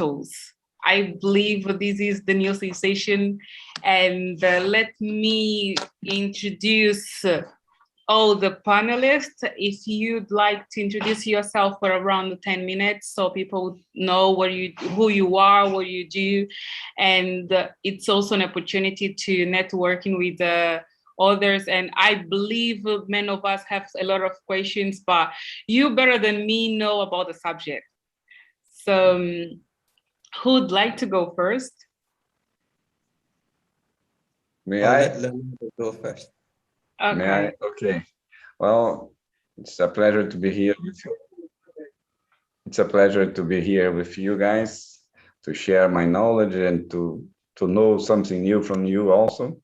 cryptos. I believe this is the new sensation, and let me introduce all the panelists. If you'd like to introduce yourself for around 10 minutes so people know who you are, what you do, and it's also an opportunity to networking with others. And I believe many of us have a lot of questions, but you better than me know about the subject. So who'd like to go first? May I? Let me go first. Okay. May I? Okay. Well, it's a pleasure to be here with you. It's a pleasure to be here with you guys, to share my knowledge and to know something new from you also.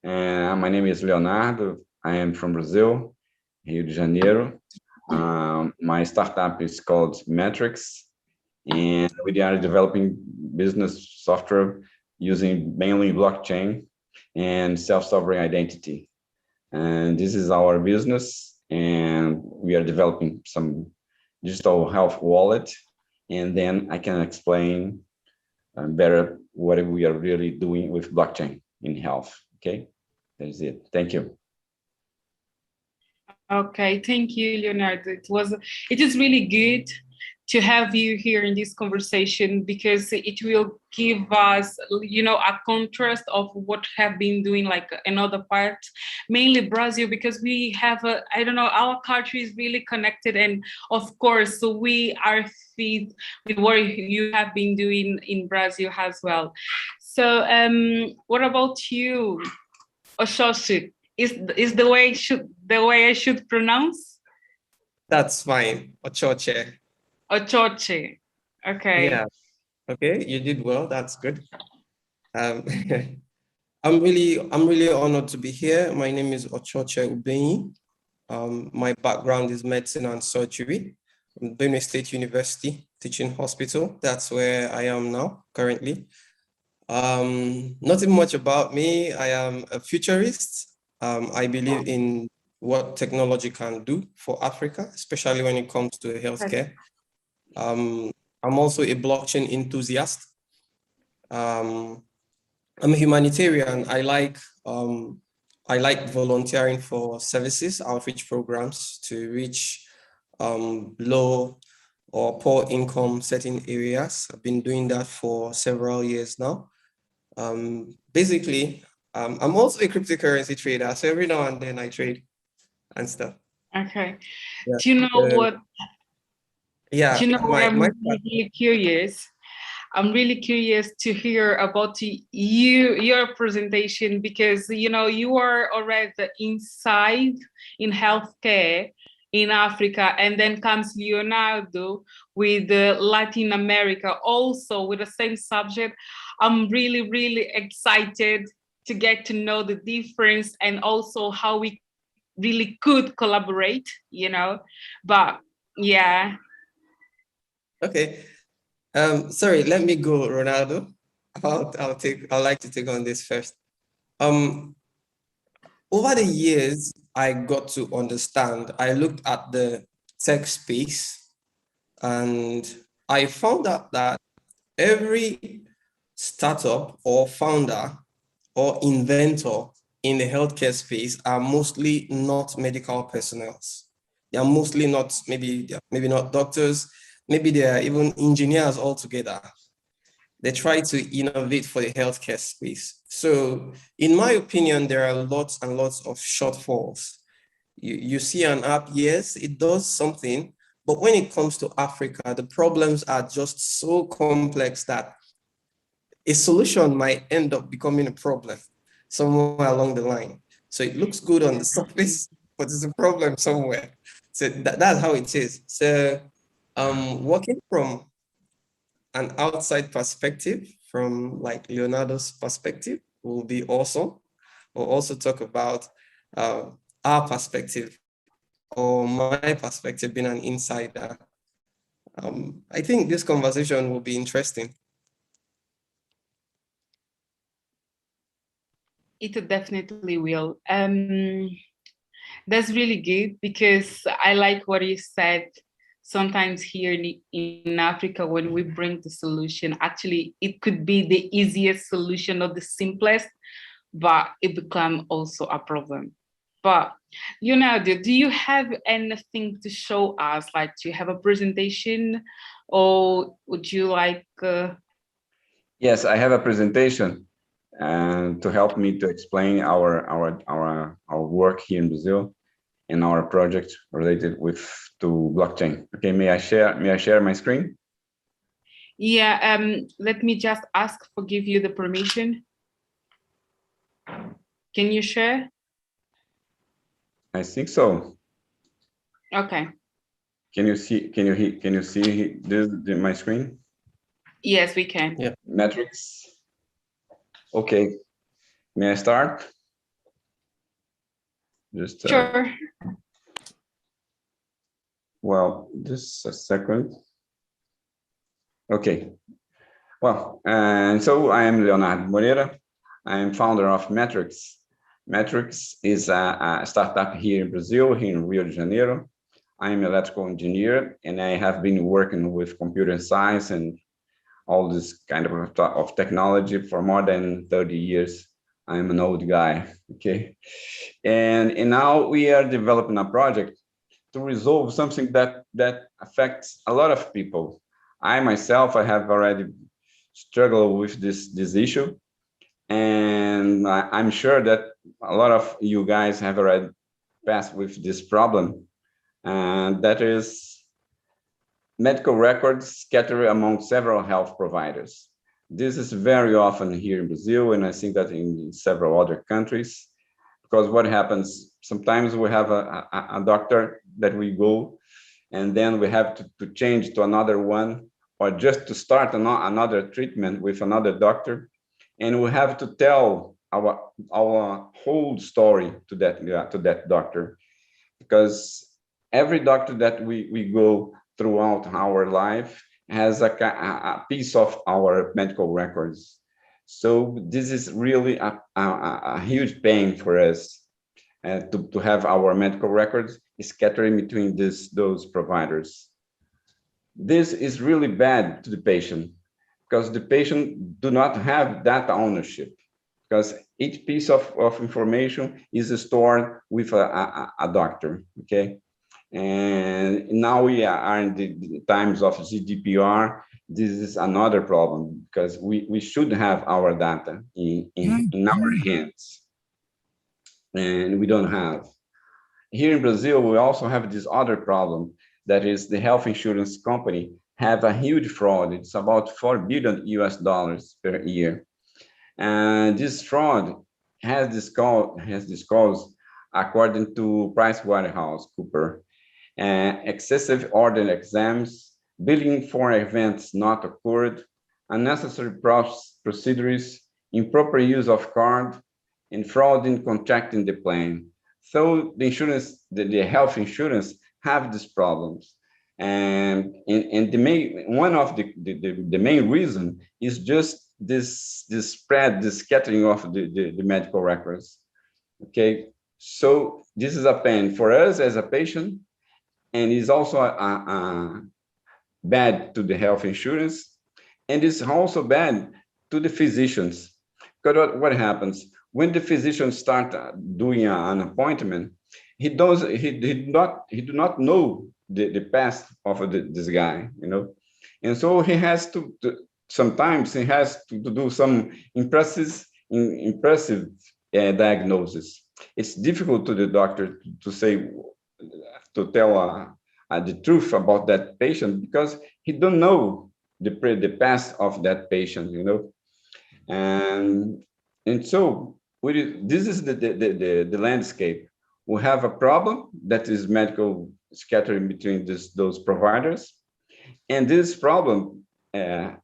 And my name is Leonardo. I am from Brazil, Rio de Janeiro. My startup is called Metrics, and we are developing business software using mainly blockchain and self-sovereign identity. And this is our business, and we are developing some digital health wallet, and then I can explain better what we are really doing with blockchain in health. Okay, that's it. Thank you. Okay, thank you, Leonardo. It is really good to have you here in this conversation, because it will give us, a contrast of what have been doing like another part, mainly Brazil, because we have our country is really connected, and of course, so we are fit with what you have been doing in Brazil as well. So, what about you, Oshoshi? Is the way I should pronounce? That's fine. Ochoche. Ochoche. Okay. Yeah. Okay, you did well. That's good. I'm really honored to be here. My name is Ochoche Ubenyi. My background is medicine and surgery from Benue State University Teaching Hospital. That's where I am now currently. Nothing much about me. I am a futurist. I believe in what technology can do for Africa, especially when it comes to healthcare. I'm also a blockchain enthusiast. I'm a humanitarian. I like volunteering for services, outreach programs to reach low or poor income certain areas. I've been doing that for several years now. Basically, I'm also a cryptocurrency trader, so every now and then I trade and stuff. Okay. Yeah. Do you know what? Yeah. Do you know what? I'm really curious. I'm really curious to hear about your presentation, because you are already inside in healthcare in Africa, and then comes Leonardo with Latin America, also with the same subject. I'm really, really excited to get to know the difference, and also how we really could collaborate, but yeah. Okay. Sorry, let me go, Ronaldo. I'd like to take on this first. Over the years, I got to understand, I looked at the tech space, and I found out that every startup or founder or inventor in the healthcare space are mostly not medical personnel. They are mostly not, maybe not doctors, maybe they are even engineers altogether. They try to innovate for the healthcare space. So in my opinion, there are lots and lots of shortfalls. You see an app, yes, it does something, but when it comes to Africa, the problems are just so complex that a solution might end up becoming a problem somewhere along the line. So it looks good on the surface, but there's a problem somewhere. So that's how it is. So working from an outside perspective, from like Leonardo's perspective, will be awesome. We'll also talk about our perspective, or my perspective being an insider. I think this conversation will be interesting. It definitely will. That's really good, because I like what you said. sometimes here in Africa, when we bring the solution, actually it could be the easiest solution or the simplest, but it become also a problem. But Leonardo, do you have anything to show us? Like, do you have a presentation, or would you like? Yes, I have a presentation to help me to explain our work here in Brazil and our project related to blockchain. Okay, may I share my screen? Yeah, let me just give you the permission. Can you share? I think so. Okay. Can you see my screen? Yes, we can. Yeah. Metrics. Okay. May I start? Just sure. Well, just a second. Okay. Well, and so I am Leonardo Moreira. I am founder of Metrics. Metrics is a startup here in Brazil, here in Rio de Janeiro. I'm an electrical engineer, and I have been working with computer science and all this kind of technology for more than 30 years. I'm an old guy, okay? And now we are developing a project to resolve something that affects a lot of people. I myself, I have already struggled with this issue, and I'm sure that a lot of you guys have already passed with this problem, and that is medical records scattered among several health providers. This is very often here in Brazil, and I think that in several other countries, because what happens, sometimes we have a doctor that we go, and then we have to change to another one, or just to start another treatment with another doctor, and we have to tell our whole story to that doctor, because every doctor that we go throughout our life has a piece of our medical records. So this is really a huge pain for us to have our medical records scattering between those providers. This is really bad to the patient, because the patient do not have data ownership, because each piece of information is stored with a doctor, okay? And now we are in the times of Gdpr. This is another problem, because we should have our data in our hands, and we don't have. Here in Brazil, we also have this other problem, that is the health insurance company have a huge fraud. It's about $4 billion US per year. And this fraud has disclosed, according to PricewaterhouseCoopers, excessive order exams, billing for events not occurred, unnecessary procedures, improper use of card, and fraud in contracting the plan. So the health insurance have these problems. And one of the main reason is just this scattering of the medical records. Okay, so this is a pain for us as a patient, and is also bad to the health insurance, and it's also bad to the physicians. Because what happens when the physicians start doing an appointment, he do not know the past of this guy, you know, and so he has to sometimes he has to do some impressive diagnosis. It's difficult to the doctor to tell the truth about that patient, because he don't know the past of that patient, you know, and so this is the landscape. We have a problem that is medical scattering between those providers, and this problem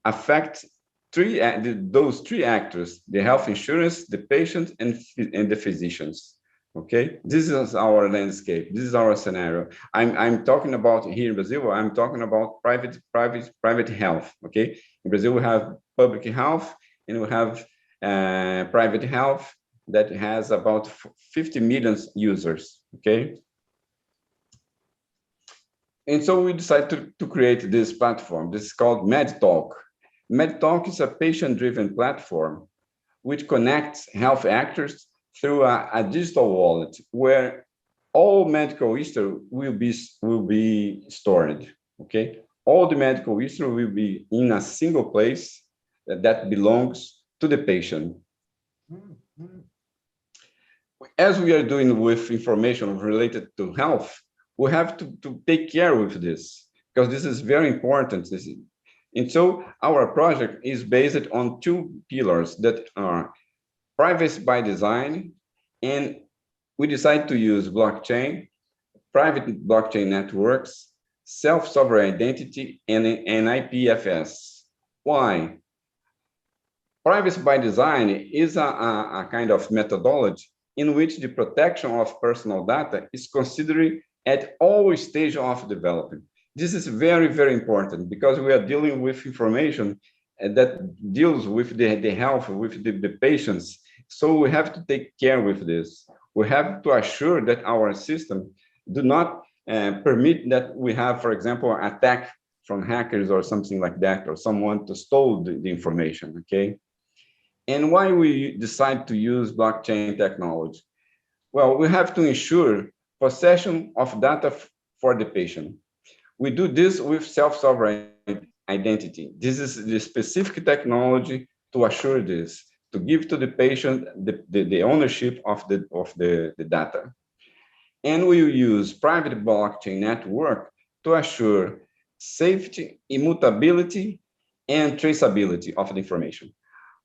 affects those three actors: the health insurance, the patient, and the physicians. Okay, this is our landscape. This is our scenario. I'm talking about here in Brazil. I'm talking about private health. Okay, in Brazil we have public health, and we have private health that has about 50 million users. Okay, And so we decided to create this platform. This is called MedTalk. MedTalk is a patient-driven platform which connects health actors through a digital wallet where all medical history will be stored. Okay, all the medical history will be in a single place that belongs to the patient. As we are doing with information related to health, we have to take care with this because this is very important. And so our project is based on two pillars that are privacy by design, and we decide to use blockchain, private blockchain networks, self-sovereign identity, and IPFS. Why? Privacy by design is a kind of methodology in which the protection of personal data is considered at all stages of development. This is very, very important because we are dealing with information that deals with the health, with the patients. So we have to take care with this. We have to assure that our system do not permit that we have, for example, attack from hackers or something like that, or someone to steal the information, okay? And why we decide to use blockchain technology? Well, we have to ensure possession of data for the patient. We do this with self-sovereign identity. This is the specific technology to assure this, to give to the patient the ownership of the data. And we use private blockchain network to assure safety, immutability, and traceability of the information.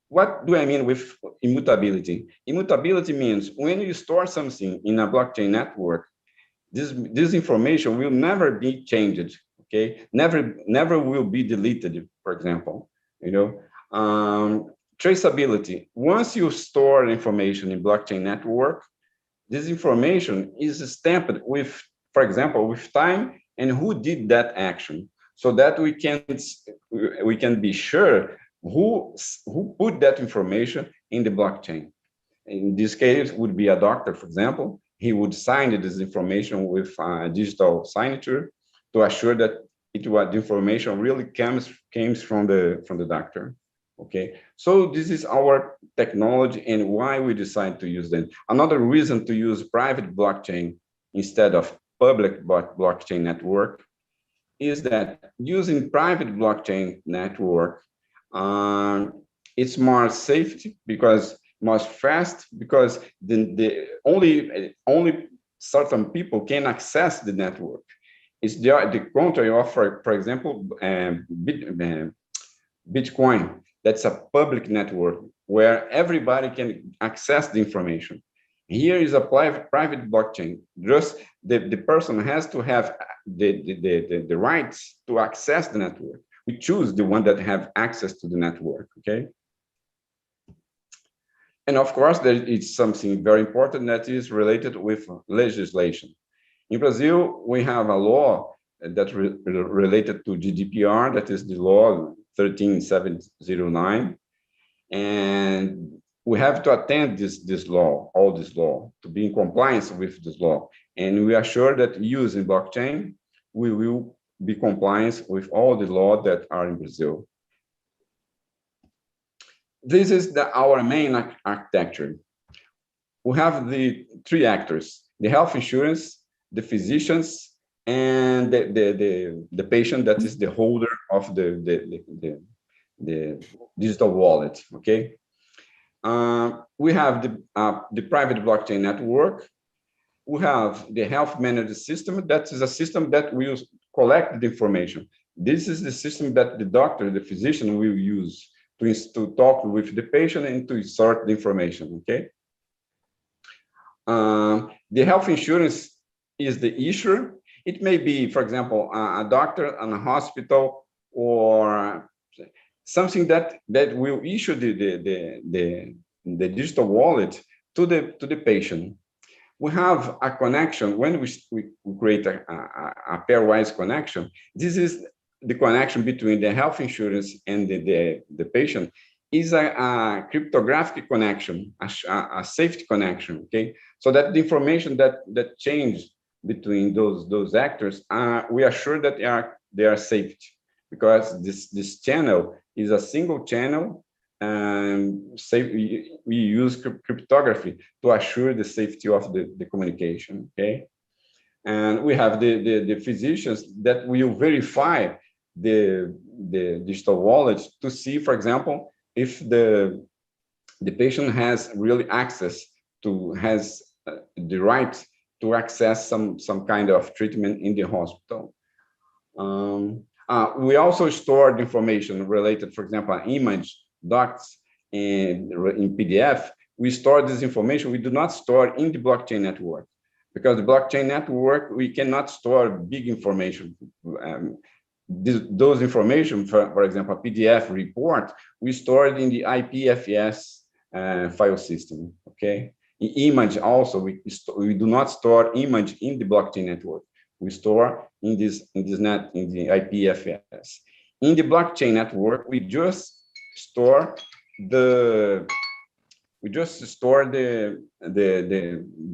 What do I mean with immutability? Immutability means when you store something in a blockchain network, this information will never be changed, okay? Never will be deleted, for example, you know? Traceability, once you store information in blockchain network, this information is stamped with, for example, with time and who did that action, so that we can be sure who put that information in the blockchain. In this case, would be a doctor, for example. He would sign this information with a digital signature to assure that the information really came from the doctor. Okay, so this is our technology and why we decide to use them. Another reason to use private blockchain instead of public blockchain network is that using private blockchain network, it's more safe because more fast, because the only certain people can access the network. It's the contrary of, for example, Bitcoin. That's a public network where everybody can access the information. Here is a private blockchain. Just the person has to have the rights to access the network. We choose the one that have access to the network, okay? And of course, there is something very important that is related with legislation. In Brazil, we have a law that related to GDPR, that is the law 13709, and we have to attend this law, to be in compliance with this law. And we are sure that using blockchain, we will be compliant with all the laws that are in Brazil. This is our main architecture. We have the three actors: the health insurance, the physicians, and the patient that is the holder of the digital wallet, okay? We have the private blockchain network. We have the health management system. That is a system that will collect the information. This is the system that the doctor, the physician will use to talk with the patient and to sort the information, okay? The health insurance is the issuer. It may be, for example, a doctor and a hospital, or something that will issue the digital wallet to the patient. We have a connection. When we create a pairwise connection, this is the connection between the health insurance and the patient, is a cryptographic connection, a safety connection, okay? So that the information that change between those actors, we are sure that they are safe, because this channel is a single channel, and we use cryptography to assure the safety of the communication. Okay, and we have the physicians that will verify the digital wallet to see, for example, if the patient has really access to, has the right to access some kind of treatment in the hospital. We also stored information related, for example, image, docs, in PDF. We store this information. We do not store in the blockchain network, because the blockchain network, we cannot store big information. Those information, for example, a PDF report, we store it in the IPFS file system. Okay. Image also, we do not store image in the blockchain network. We store in the IPFS. In the blockchain network, we just store the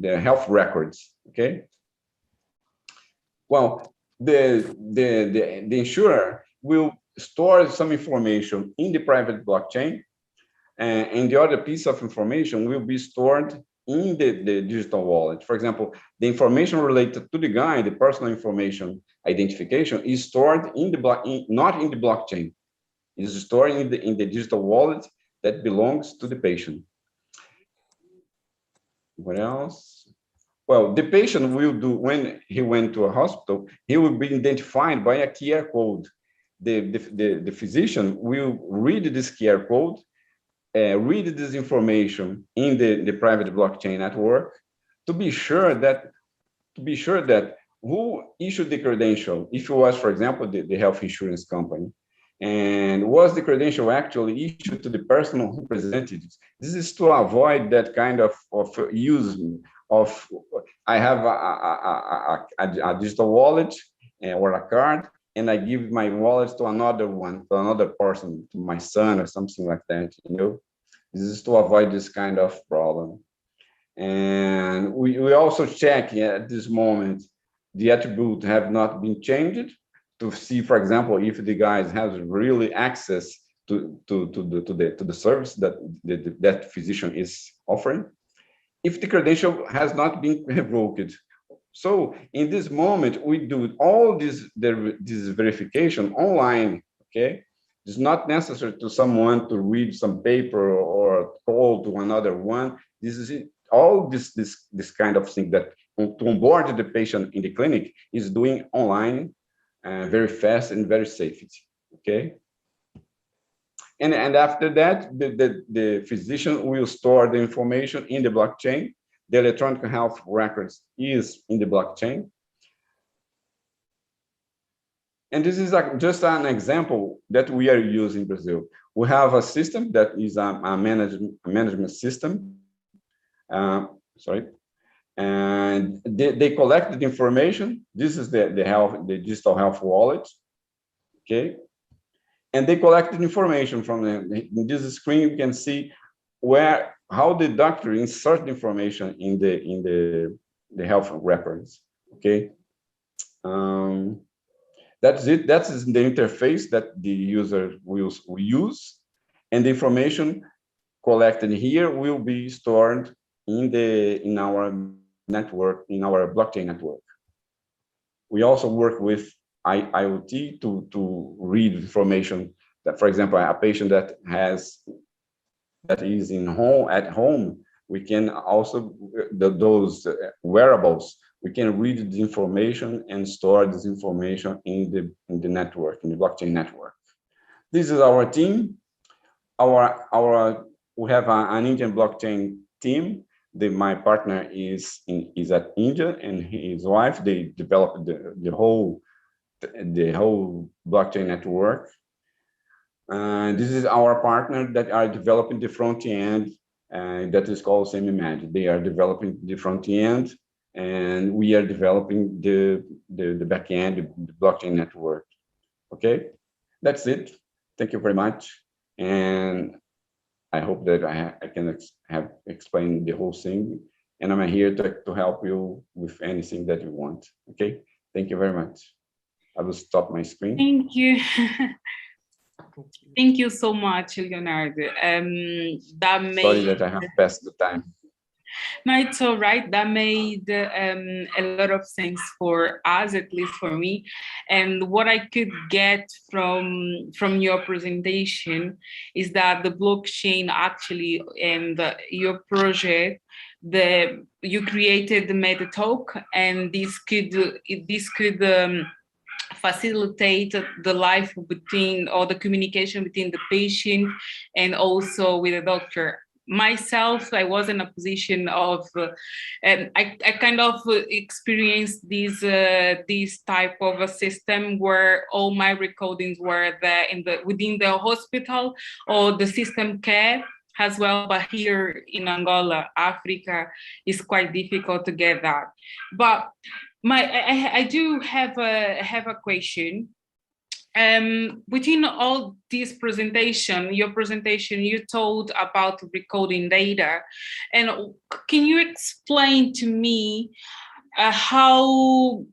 health records. Okay. Well, the insurer will store some information in the private blockchain, and the other piece of information will be stored in the digital wallet. For example, the information related to the guy, the personal information identification, is stored in the not in the blockchain. It is stored in the digital wallet that belongs to the patient. What else? Well, the patient will do, when he went to a hospital, he will be identified by a QR code. The physician will read this QR code, read this information in the private blockchain network to be sure that who issued the credential, if it was, for example, the health insurance company, and was the credential actually issued to the person who presented it. This is to avoid that kind of use of, I have a digital wallet or a card, and I give my wallet to another one, to another person, to my son or something like that, you know. This is to avoid this kind of problem. And we also check at this moment, the attribute have not been changed, to see, for example, if the guys has really access to the service that physician is offering, if the credential has not been revoked. So in this moment, we do all this verification online. Okay, it's not necessary to someone to read some paper or call to another one. This is it. All this kind of thing that to onboard the patient in the clinic is doing online, very fast and very safe. Okay. And after that, the physician will store the information in the blockchain. The electronic health records is in the blockchain. And this is just an example that we are using in Brazil. We have a system that is a management system. Sorry. And they collected how this is the digital health wallet. Okay. And they collected information from them. In this screen, you can see how the doctor insert information in the health records. Okay. That's it. That is the interface that the user will use, and the information collected here will be stored in our network, in our blockchain network. We also work with IoT to read information that, for example, a patient that is at home, we can also those wearables, we can read the information and store this information in the network, in the blockchain network. This is our team. We have an Indian blockchain team. My partner is at India, and his wife, they developed the whole blockchain network. This is our partner that are developing the front end, that is called SemiMag. They are developing the front end, and we are developing the back end, the blockchain network. Okay, that's it. Thank you very much, and I hope that I can have explained the whole thing. and I'm here to help you with anything that you want. Okay, thank you very much. I will stop my screen. Thank you. Thank you so much, Leonardo. Sorry that I have passed the time. No, it's all right. That made a lot of sense for us, at least for me. And what I could get from your presentation is that the blockchain actually and your project, you created the MetaTalk, and this could facilitate the life between, or the communication between the patient and also with the doctor. Myself, I was in a position of, I kind of experienced this type of a system where all my recordings were there within the hospital or the system care as well. But here in Angola, Africa, is quite difficult to get that. But I do have a question. Within all this presentation, your presentation, you told about recording data, and can you explain to me how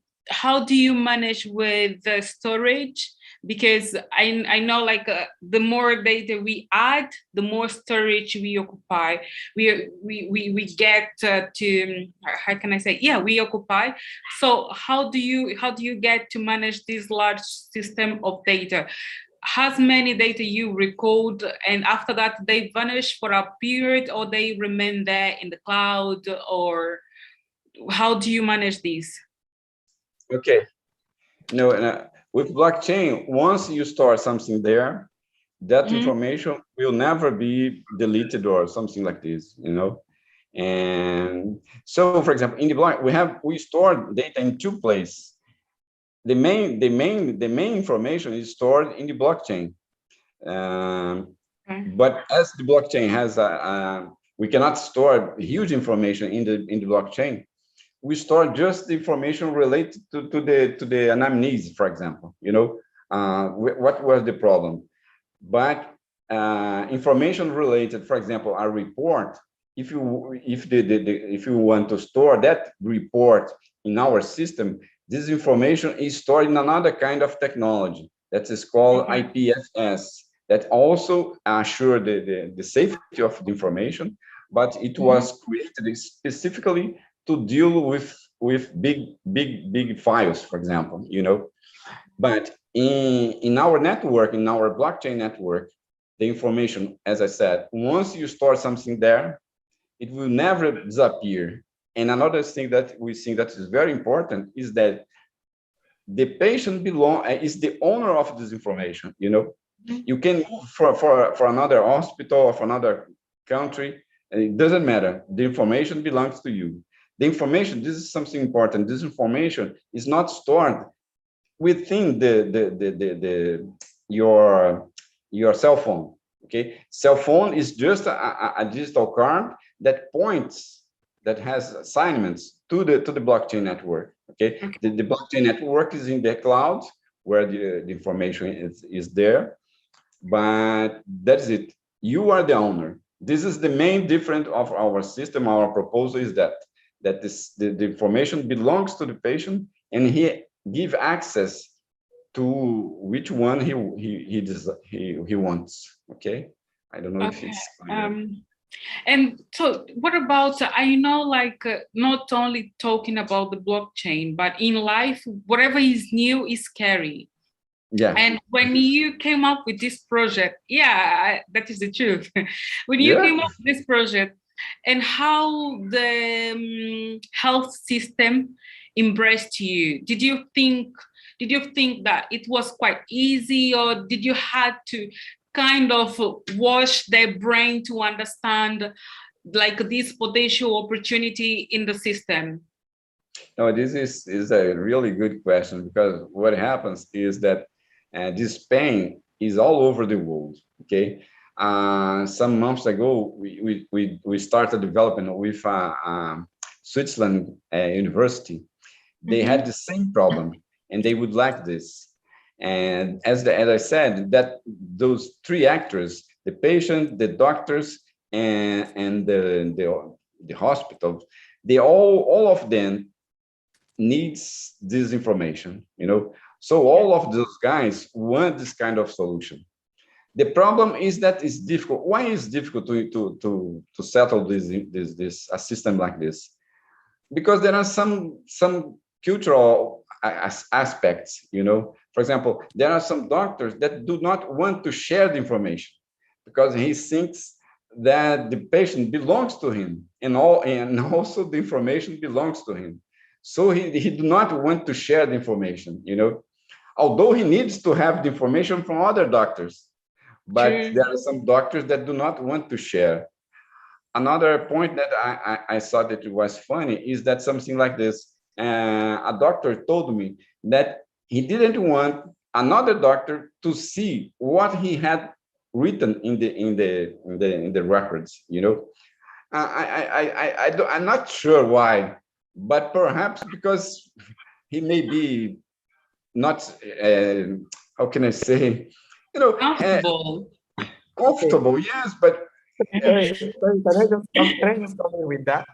do you manage with the storage? Because I know, like, the more data we add, the more storage we occupy. We get to, how can I say? Yeah, we occupy. So how do you get to manage this large system of data? How many data you record, and after that they vanish for a period, or they remain there in the cloud, or how do you manage this? Okay. No, with blockchain, once you store something there, that information will never be deleted or something like this, you know. And so, for example, in the block, we store data in two places. The main information is stored in the blockchain. But as the blockchain has we cannot store huge information in the blockchain. We store just the information related to the anamnesis, for example. You know, what was the problem? But information related, for example, a report. If you want to store that report in our system, this information is stored in another kind of technology that is called IPFS. That also assure the safety of the information, but it was created specifically to deal with big files, for example, you know. But in our network, in our blockchain network, the information, as I said, once you store something there, it will never disappear. And another thing that we think that is very important is that the patient is the owner of this information, you know. You can move for another hospital or for another country, and it doesn't matter. The information belongs to you. The information, this is something important. This information is not stored within your cell phone. Okay, cell phone is just a digital card that has assignments to the blockchain network. Okay, the blockchain network is in the cloud where the information is there, but that's it. You are the owner. This is the main difference of our system. Our proposal is that the information belongs to the patient, and he give access to which one he wants. Okay, I don't know if it's clear. And so what about, I know, like, not only talking about the blockchain, but in life, whatever is new is scary. Yeah. And when you came up with this project, that is the truth. When you came up with this project, and how the health system embraced you, did you think that it was quite easy, or did you had to kind of wash their brain to understand, like, this potential opportunity in the system? No, this is a really good question, because what happens is that this pain is all over the world. Okay, some months ago we started developing with Switzerland University. They had the same problem, and they would like this. And as I said, that those three actors, the patient, the doctors, and the hospital, they all of them needs this information, you know. So all of those guys want this kind of solution. The problem is that it's difficult. Why is it difficult to settle this a system like this? Because there are some cultural aspects, you know. For example, there are some doctors that do not want to share the information because he thinks that the patient belongs to him, and also the information belongs to him. So he do not want to share the information, you know, although he needs to have the information from other doctors. But True. there are some doctors that do not want to share. Another point that I thought that it was funny is that something like this. A doctor told me that he didn't want another doctor to see what he had written in the records. You know, I'm not sure why, but perhaps because he may be not. How can I say? You know, Comfortable. comfortable. Yes, but Sorry, can I just come in with that?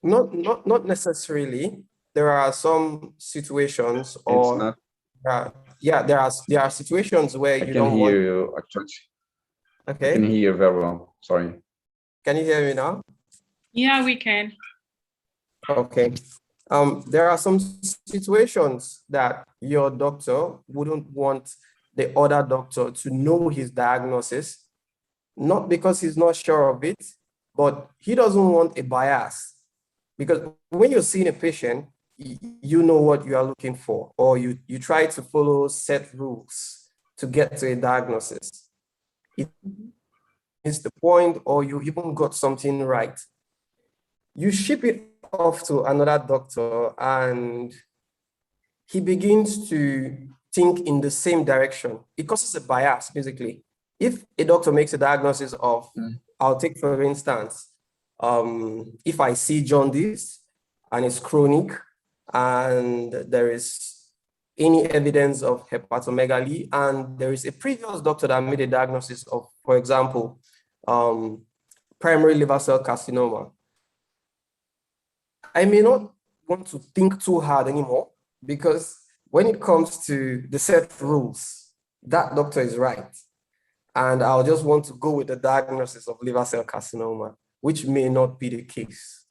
Not necessarily. There are some situations, it's or not. yeah, there are situations where I you can don't hear want. you, actually. I can Okay, hear you very well. Sorry. can you hear me now? Yeah, we can. Okay. There are some situations that your doctor wouldn't want the other doctor to know his diagnosis, not because he's not sure of it, but he doesn't want a bias. Because when you're seeing a patient, you know what you are looking for, or you try to follow set rules to get to a diagnosis. It is the point, or you even got something right. You ship it off to another doctor and he begins to think in the same direction. It causes a bias, basically. If a doctor makes a diagnosis of, I'll take for instance, if I see jaundice and it's chronic and there is any evidence of hepatomegaly and there is a previous doctor that made a diagnosis of, for example, primary liver cell carcinoma, I may not want to think too hard anymore because when it comes to the set rules, that doctor is right. And I'll just want to go with the diagnosis of liver cell carcinoma, which may not be the case.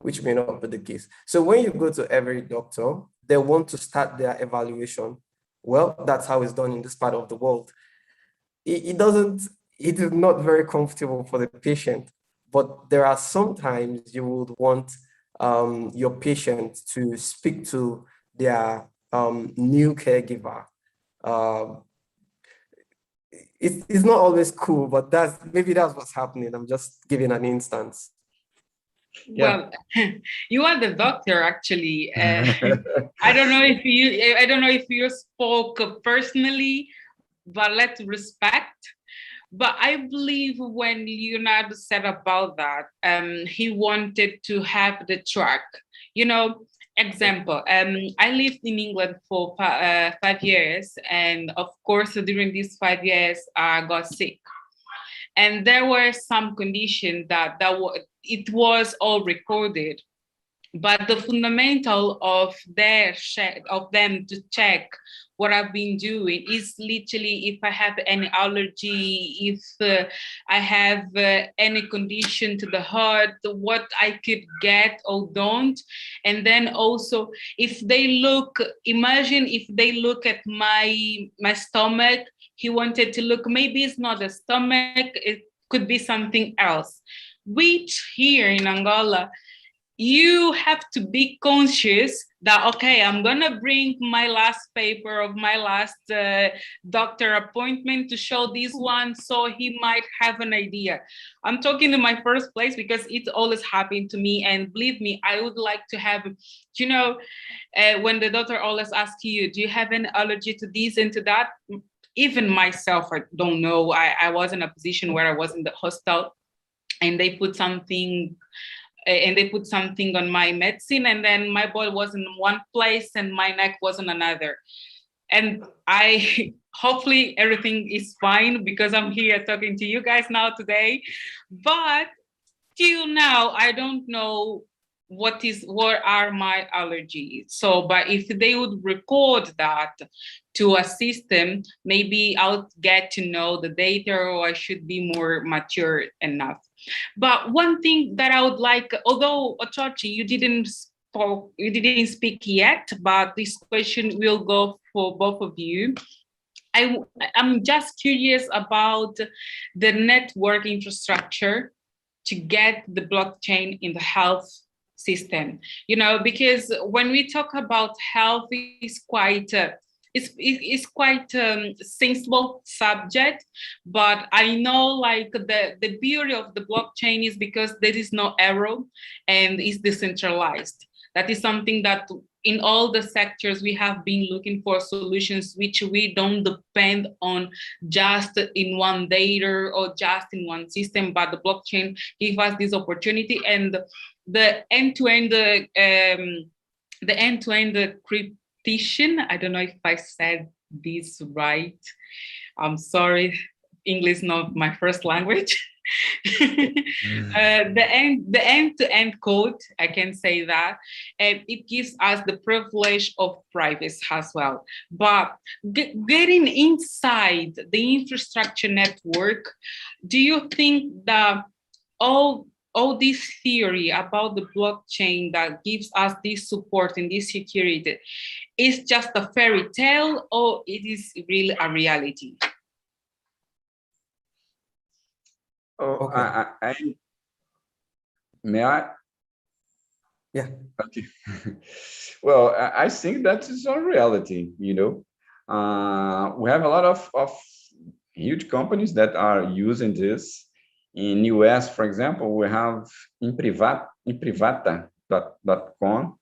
Which may not be the case. So when you go to every doctor, they want to start their evaluation. Well, that's how it's done in this part of the world. It is not very comfortable for the patient, but there are sometimes you would want your patient to speak to their new caregiver. It's not always cool, but maybe that's what's happening. I'm just giving an instance. Well, you are the doctor, actually. I don't know if you spoke personally, but let's respect. But I believe when Leonardo said about that, he wanted to have the track. You know, example, I lived in England for 5 years. And of course, during these 5 years, I got sick. And there were some conditions that it was all recorded. But the fundamental of them to check what I've been doing is literally if I have any allergy, if I have any condition to the heart, what I could get or don't. And then also if they imagine if they look at my stomach, he wanted to look, maybe it's not the stomach, it could be something else, which here in Angola, you have to be conscious that, okay, I'm gonna bring my last paper of my last doctor appointment to show this one, so he might have an idea. I'm talking in my first place because it's always happened to me, and believe me, I would like to have, you know, when the doctor always asks you, do you have an allergy to this and to that? Even myself, I don't know. I was in a position where I was in the hospital and they put something on my medicine, and then my body was in one place and my neck was in another. And I hopefully everything is fine because I'm here talking to you guys now today. But till now, I don't know what are my allergies. So, but if they would record that to a system, maybe I'll get to know the data, or I should be more mature enough. But one thing that I would like, although Ochochi, you didn't speak yet, but this question will go for both of you. I'm just curious about the network infrastructure to get the blockchain in the health system, because when we talk about health, it's quite sensible subject, but I know like the beauty of the blockchain is because there is no error and it's decentralized. That is something that in all the sectors we have been looking for solutions which we don't depend on just in one data or just in one system, but the blockchain gives us this opportunity. And the end-to-end encryption, I don't know if I said this right, I'm sorry, English is not my first language. The end-to-end code, I can say that, and it gives us the privilege of privacy as well. But getting inside the infrastructure network, do you think that all this theory about the blockchain that gives us this support and this security is just a fairy tale, or it is really a reality? Oh, Okay. may I? Yeah. Okay. Well, I think that is a reality, we have a lot of huge companies that are using this. In US, for example, we have imprivata.com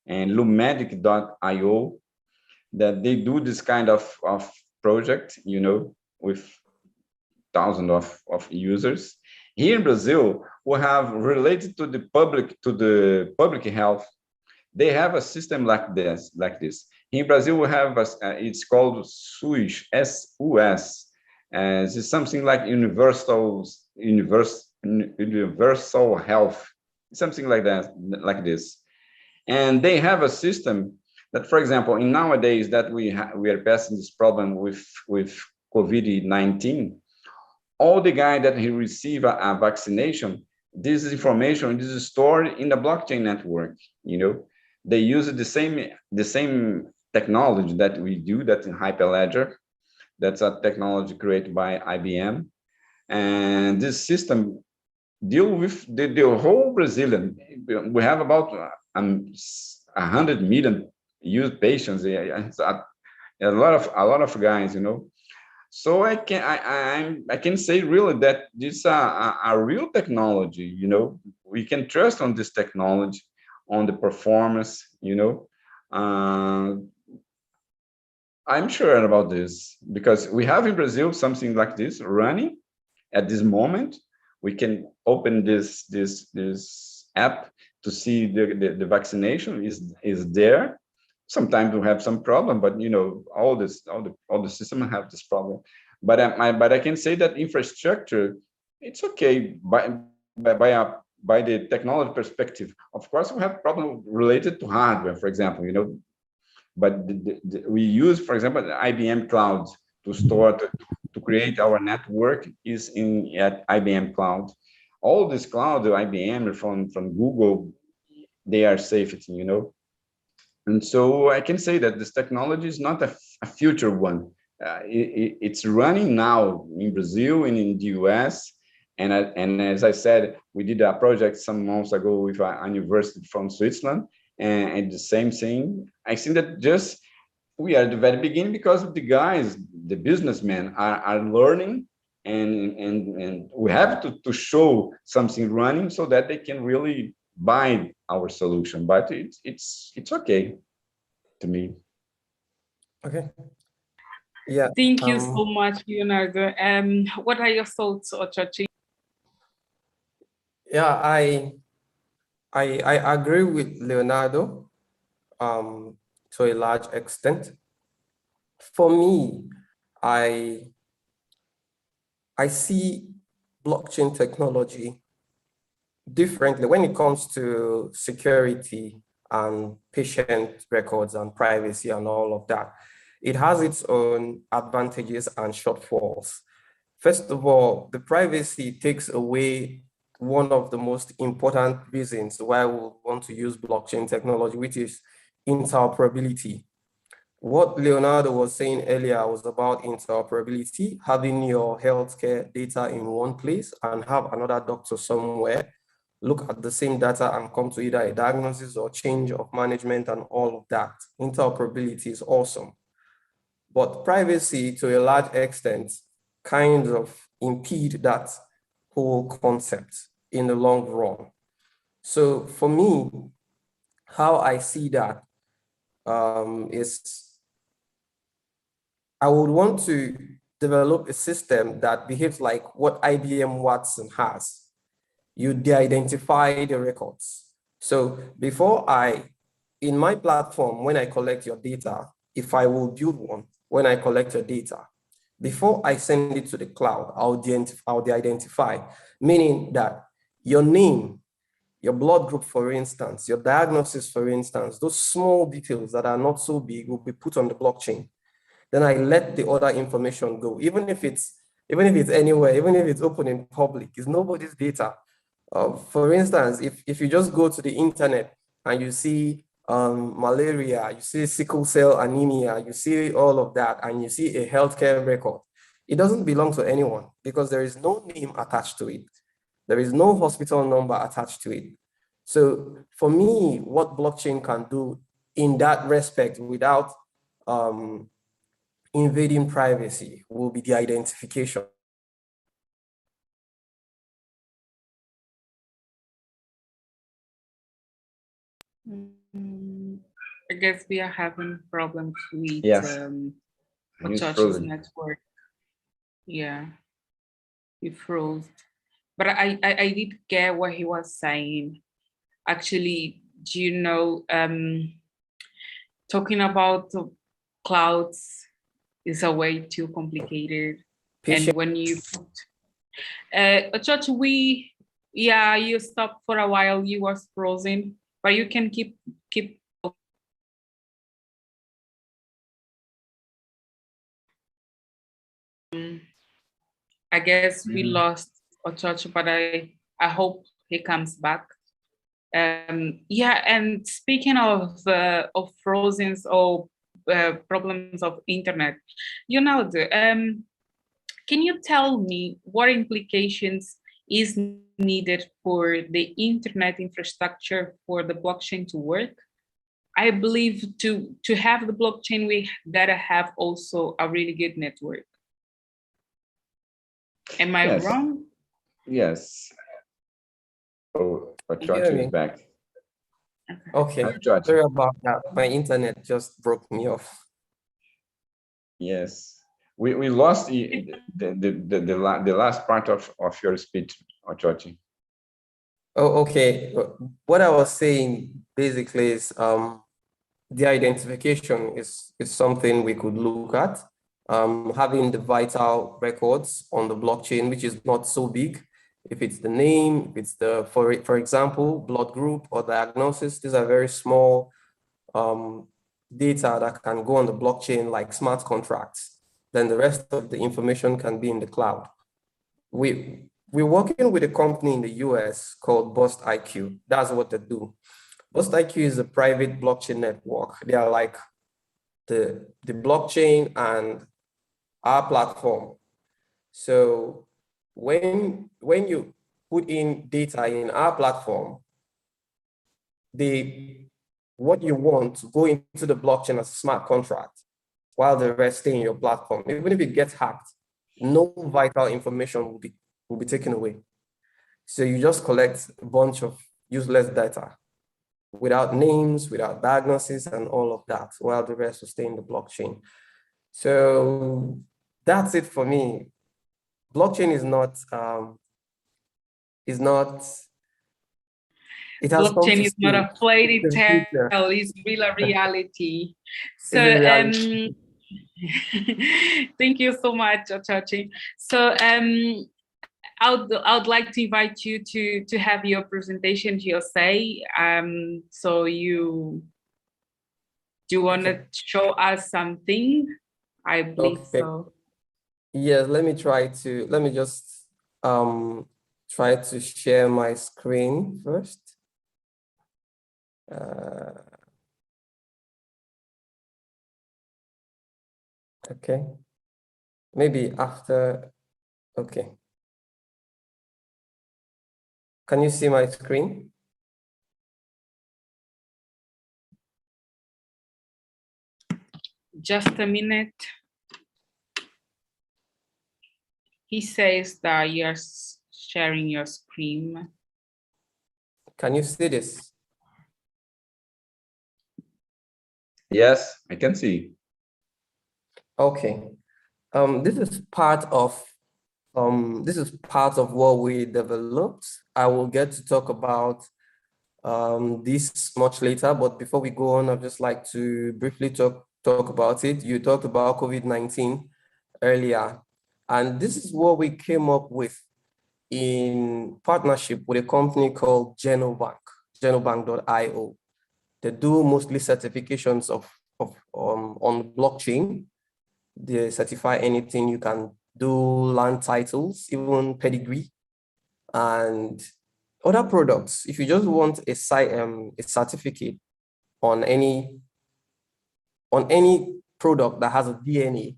and lumedic.io that they do this kind of project, with thousands of users. Here in Brazil, we have related to the public health. They have a system like this. In Brazil, we have it's called SUS, S-U-S. It's something like universal health, something like that, like this. And they have a system that, for example, in nowadays that we are passing this problem with COVID-19, all the guy that he receive a vaccination, this information is stored in the blockchain network. They use the same technology that we do, that in Hyperledger. That's a technology created by IBM, and this system deal with the whole Brazilian. We have about 100 million youth patients. It's a lot of guys, So I can say really that this is a real technology. We can trust on this technology, on the performance. I'm sure about this because we have in Brazil something like this running at this moment. We can open this app to see the vaccination is there. Sometimes we have some problem, but all the system have this problem. But I can say that infrastructure, it's okay by the technology perspective. Of course, we have problem related to hardware, for example, but we use, for example, the IBM Cloud to store to create our network is at IBM Cloud. All this cloud, the IBM from Google, they are safety, And so I can say that this technology is not a future one. It's running now in Brazil and in the US. And as I said, we did a project some months ago with a university from Switzerland, and the same thing. I think that just we are at the very beginning because the guys, the businessmen are learning, and we have to show something running so that they can really buy our solution. But it's okay to me. Okay. Yeah. Thank you so much, Leonardo. What are your thoughts, Ochochi? Yeah, I agree with Leonardo to a large extent. For me, I see blockchain technology differently when it comes to security and patient records and privacy and all of that. It has its own advantages and shortfalls. First of all, the privacy takes away one of the most important reasons why we want to use blockchain technology, which is interoperability. What Leonardo was saying earlier was about interoperability, having your healthcare data in one place and have another doctor somewhere look at the same data and come to either a diagnosis or change of management and all of that. Interoperability is awesome. But privacy, to a large extent, kind of impede that whole concept in the long run. So for me, how I see that is I would want to develop a system that behaves like what IBM Watson has. You de-identify the records. So before in my platform, when I collect your data, if I will build one, when I collect your data, before I send it to the cloud, I'll de-identify, meaning that your name, your blood group, for instance, your diagnosis, for instance, those small details that are not so big will be put on the blockchain. Then I let the other information go, even if it's anywhere, even if it's open in public, it's nobody's data. For instance, if you just go to the internet and you see malaria, you see sickle cell anemia, you see all of that, and you see a healthcare record, it doesn't belong to anyone because there is no name attached to it. There is no hospital number attached to it. So for me, what blockchain can do in that respect without invading privacy will be the identification. I guess we are having problems with Yes. Ochochi's network. Yeah, he froze. But I did get what he was saying. Actually, do you know, talking about clouds is a way too complicated. And when you put, Ochochi, you stopped for a while, you was frozen, but you can keep. I guess we lost Ochochi, but I hope he comes back. Yeah, and speaking of frozens or problems of internet, can you tell me what implications is needed for the internet infrastructure for the blockchain to work? I believe to have the blockchain, we gotta have also a really good network. Am I wrong? Yes. Oh, Ochochi is back. Okay, sorry about that. My internet just broke me off. Yes, we lost the last part of your speech, Ochochi. Oh, okay. What I was saying basically is the identification is something we could look at. Having the vital records on the blockchain, which is not so big. If it's the name, if it's the, for example, blood group or diagnosis, these are very small data that can go on the blockchain like smart contracts. Then the rest of the information can be in the cloud. We're working with a company in the US called Bust IQ. That's what they do. Bust IQ is a private blockchain network. They are like the blockchain and our platform. So when you put in data in our platform, what you want to go into the blockchain as a smart contract, while the rest stay in your platform. Even if it gets hacked, no vital information will be taken away. So you just collect a bunch of useless data without names, without diagnosis, and all of that, while the rest will stay in the blockchain. So that's it for me. Blockchain is not, it has blockchain is not a fairy tale, it's real a reality. So thank you so much, Ochochi. So I would like to invite you to have your presentation, Jose. So do you want to show us something? I believe so. Yes, let me just try to share my screen first. Okay, maybe after, okay. Can you see my screen? Just a minute. He says that you're sharing your screen. Can you see this? Yes, I can see. Okay. This is part of what we developed. I will get to talk about this much later, but before we go on, I'd just like to briefly talk about it. You talked about COVID-19 earlier, and this is what we came up with in partnership with a company called genobank.io. They do mostly certifications on blockchain. They certify anything. You can do land titles, even pedigree, and other products. If you just want a certificate on any product that has a DNA,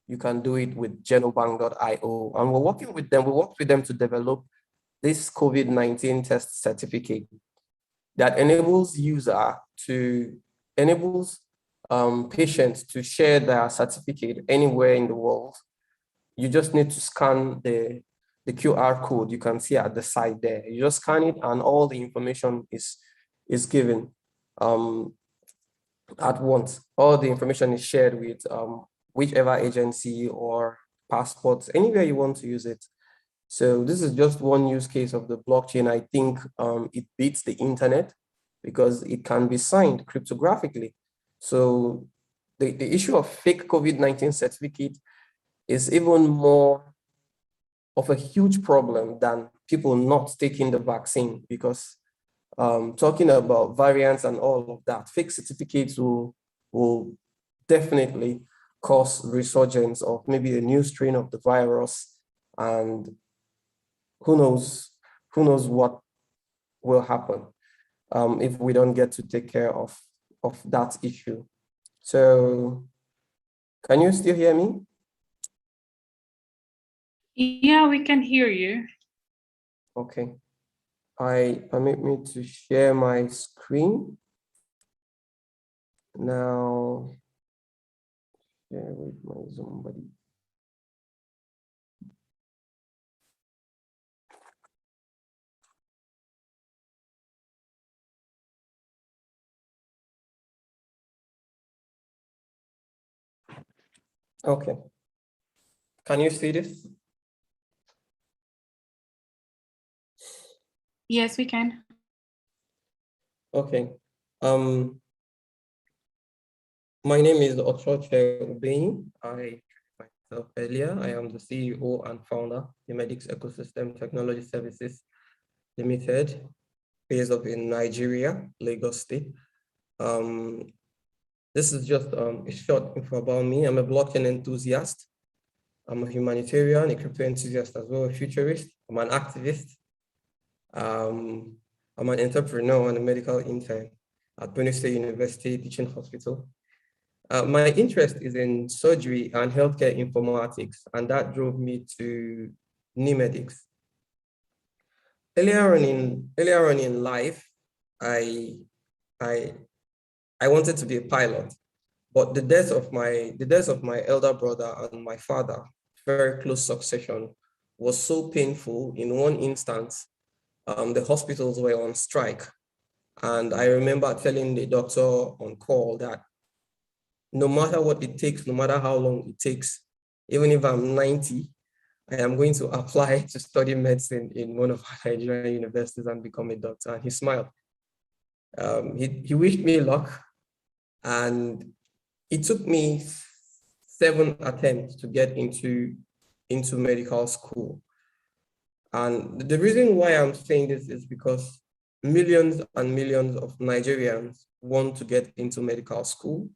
you can do it with genobank.io. And we're working with them. We worked with them to develop this COVID-19 test certificate that enables patients to share their certificate anywhere in the world. You just need to scan the QR code you can see at the side there. You just scan it and all the information is given at once. All the information is shared with whichever agency or passports, anywhere you want to use it. So this is just one use case of the blockchain. I think it beats the internet because it can be signed cryptographically. So the issue of fake COVID-19 certificate is even more of a huge problem than people not taking the vaccine, because talking about variants and all of that, fake certificates will definitely cause resurgence of maybe a new strain of the virus, and who knows what will happen if we don't get to take care of that issue. So can you still hear me? Yeah, we can hear you. Okay. Permit me to share my screen. Now, share with my Zoom buddy. Okay. Can you see this? Yes, we can. Okay. My name is Ochoche Ubeni. I myself earlier. I am the CEO and founder of the Medics Ecosystem Technology Services Limited, based up in Nigeria, Lagos State. This is just a short info about me. I'm a blockchain enthusiast. I'm a humanitarian, a crypto enthusiast as well, a futurist. I'm an activist. I'm an entrepreneur and a medical intern at Benue State University Teaching Hospital. My interest is in surgery and healthcare informatics, and that drove me to Nimedics. Earlier on in life, I wanted to be a pilot, but the death of my elder brother and my father, very close succession, was so painful. In one instance, the hospitals were on strike, and I remember telling the doctor on call that no matter what it takes, no matter how long it takes, even if I'm 90, I am going to apply to study medicine in one of our Nigerian universities and become a doctor. And he smiled. He wished me luck, and it took me 7 attempts to get into medical school. And the reason why I'm saying this is because millions and millions of Nigerians want to get into medical school,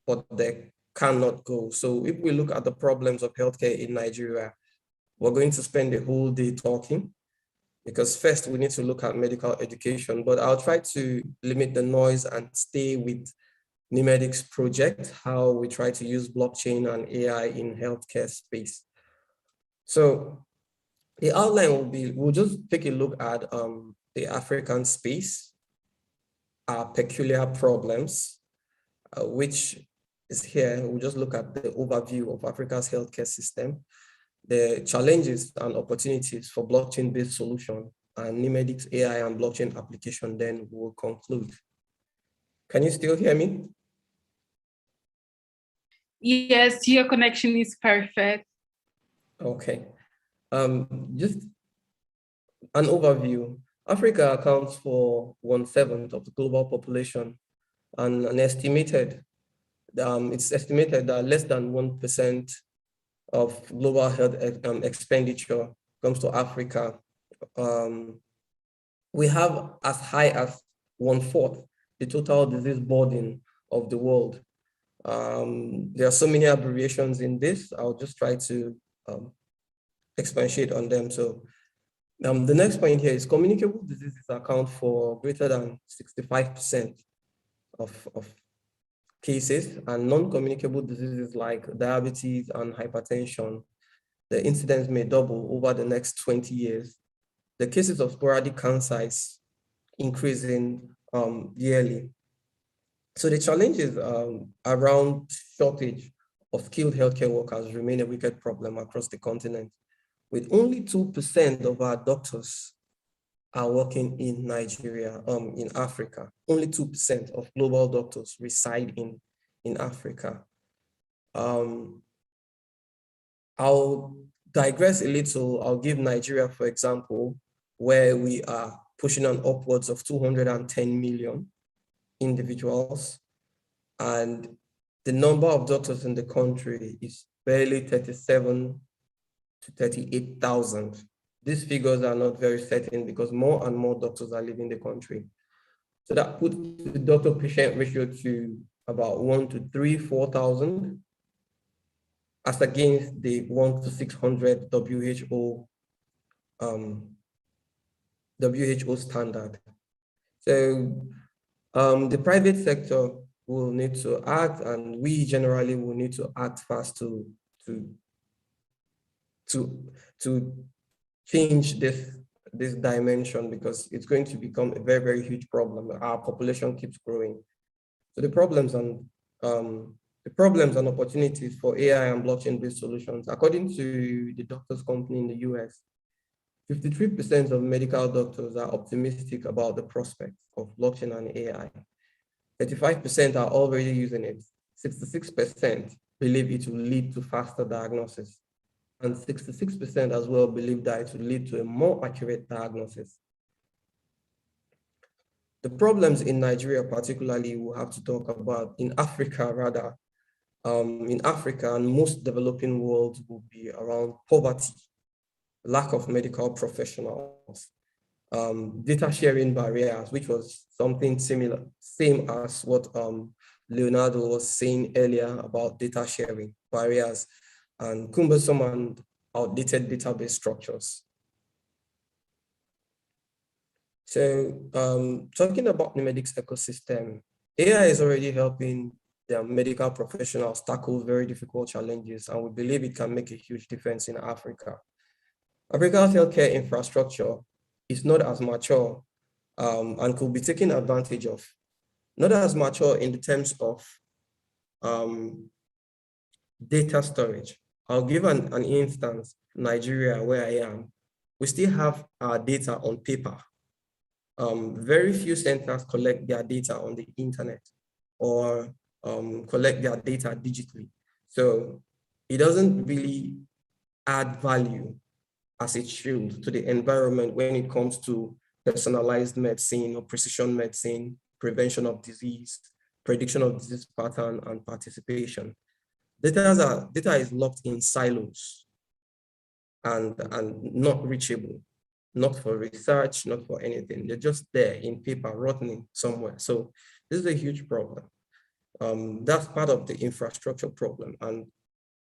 but they cannot go. So if we look at the problems of healthcare in Nigeria, we're going to spend the whole day talking, because first we need to look at medical education, but I'll try to limit the noise and stay with Nimedic's project, how we try to use blockchain and AI in healthcare space. So the outline will be, we'll just take a look at the African space, our peculiar problems, which is here. We'll just look at the overview of Africa's healthcare system, the challenges and opportunities for blockchain-based solution, and Nimedic's AI and blockchain application, then we'll conclude. Can you still hear me? Yes, your connection is perfect. Okay. Just an overview. Africa accounts for 1/7 of the global population, and it's estimated that less than 1% of global health expenditure comes to Africa. We have as high as 1/4 the total disease burden of the world. There are so many abbreviations in this. I'll just try to expatiate on them. So the next point here is communicable diseases account for greater than 65% of cases, and non-communicable diseases like diabetes and hypertension, the incidence may double over the next 20 years. The cases of sporadic cancer is increasing yearly. So the challenges around shortage of skilled healthcare workers remain a wicked problem across the continent, with only 2% of our doctors are working in Nigeria, in Africa. Only 2% of global doctors reside in Africa. I'll digress a little. I'll give Nigeria, for example, where we are pushing on upwards of 210 million individuals, and the number of doctors in the country is barely 37 to 38,000. These figures are not very certain because more and more doctors are leaving the country. So that puts the doctor-patient ratio to about 1 to 3, 4,000, as against the 1 to 600 WHO standard. So the private sector will need to act, and we generally will need to act fast to change this dimension, because it's going to become a very, very huge problem. Our population keeps growing. So the problems and opportunities for AI and blockchain-based solutions, according to the Doctors Company in the US, 53% of medical doctors are optimistic about the prospects of blockchain and AI. 35% are already using it. 66% believe it will lead to faster diagnosis. And 66% as well believe that it will lead to a more accurate diagnosis. The problems in Nigeria particularly we'll have to talk about, in Africa rather. In Africa and most developing world will be around poverty, lack of medical professionals, data sharing barriers, which was something similar, same as what Leonardo was saying earlier about data sharing barriers, and cumbersome and outdated database structures. So talking about Nimedic's ecosystem, AI is already helping the medical professionals tackle very difficult challenges, and we believe it can make a huge difference in Africa. Africa's healthcare infrastructure is not as mature and could be taken advantage of. Not as mature in the terms of data storage. I'll give an instance, Nigeria, where I am. We still have our data on paper. Very few centers collect their data on the internet or collect their data digitally. So it doesn't really add value as it should to the environment when it comes to personalized medicine or precision medicine, prevention of disease, prediction of disease pattern, and participation. Data is locked in silos and not reachable. not for research, not for anything. They're just there in paper, rotting somewhere. So this is a huge problem. That's part of the infrastructure problem. And